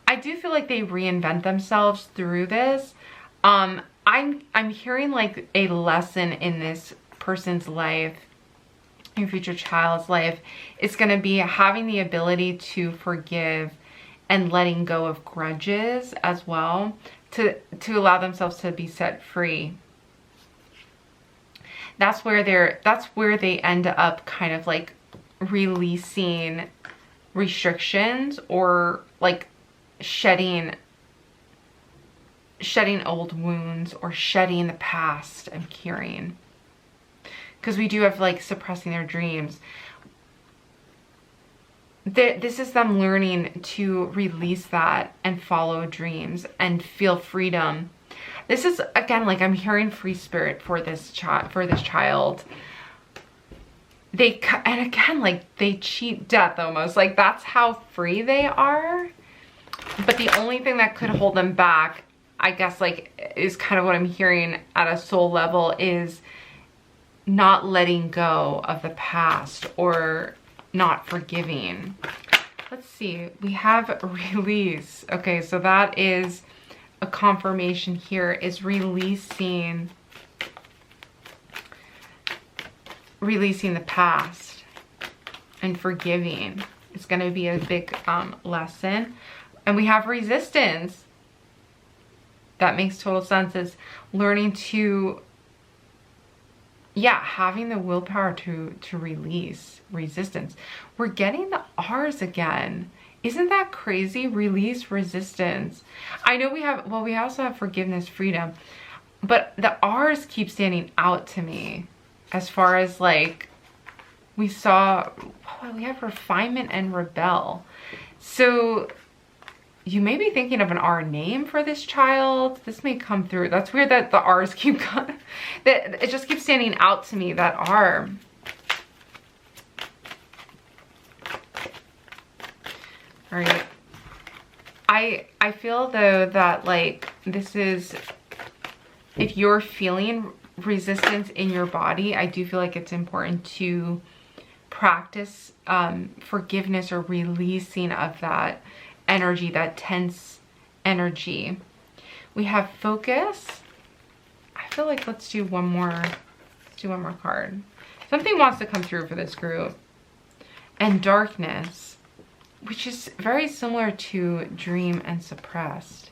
I do feel like they reinvent themselves through this. I'm hearing like a lesson in this person's life, your future child's life, is going to be having the ability to forgive and letting go of grudges as well, to allow themselves to be set free. That's where they end up kind of like releasing restrictions or like shedding old wounds or shedding the past and curing. Because we do have like suppressing their dreams. This is them learning to release that and follow dreams and feel freedom. This is, again, like I'm hearing free spirit for this child. And again, like they cheat death almost. Like that's how free they are. But the only thing that could hold them back, I guess, like is kind of what I'm hearing at a soul level, is not letting go of the past or not forgiving. Let's see, we have release. Okay, so that is a confirmation here, is releasing releasing the past and forgiving is going to be a big lesson. And we have resistance. That makes total sense. Is learning to, having the willpower to release resistance. We're getting the R's again. Isn't that crazy? Release resistance. I know we also have forgiveness, freedom, but the R's keep standing out to me as far as like, we have refinement and rebel. So you may be thinking of an R name for this child. This may come through. That's weird that the R's keep coming. That it just keeps standing out to me, that R. All right. I feel though that like this is, if you're feeling resistance in your body, I do feel like it's important to practice forgiveness or releasing of that energy, that tense energy. We have focus. I feel like let's do one more card. Something wants to come through for this group. And darkness, which is very similar to dream and suppressed.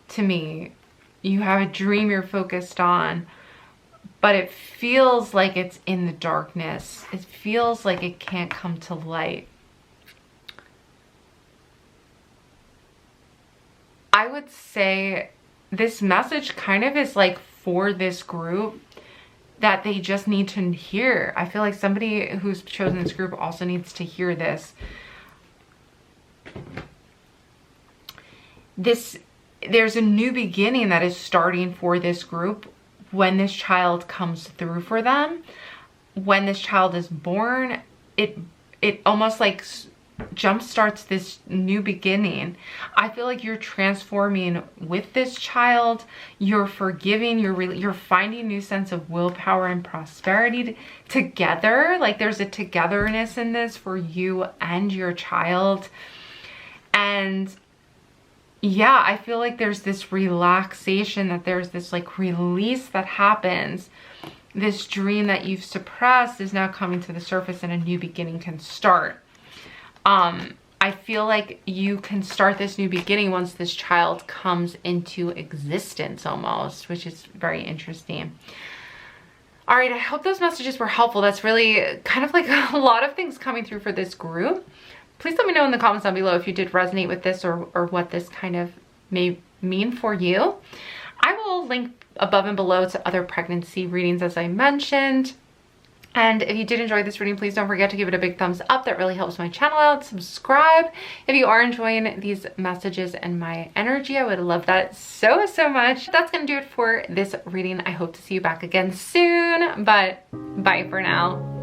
To me, you have a dream you're focused on, but it feels like it's in the darkness. It feels like it can't come to light. I would say this message kind of is like for this group that they just need to hear. I feel like somebody who's chosen this group also needs to hear this. There's a new beginning that is starting for this group when this child comes through for them. When this child is born, it almost like jumpstarts this new beginning. I feel like you're transforming with this child. You're forgiving. You're finding a new sense of willpower and prosperity together. Like there's a togetherness in this for you and your child. And yeah, I feel like there's this relaxation, that there's this like release that happens. This dream that you've suppressed is now coming to the surface and a new beginning can start. I feel like you can start this new beginning once this child comes into existence almost, which is very interesting. All right, I hope those messages were helpful. That's really kind of like a lot of things coming through for this group. Please let me know in the comments down below if you did resonate with this or what this kind of may mean for you. I will link above and below to other pregnancy readings as I mentioned. And if you did enjoy this reading, please don't forget to give it a big thumbs up. That really helps my channel out. Subscribe if you are enjoying these messages and my energy. I would love that so much. That's going to do it for this reading. I hope to see you back again soon, but bye for now.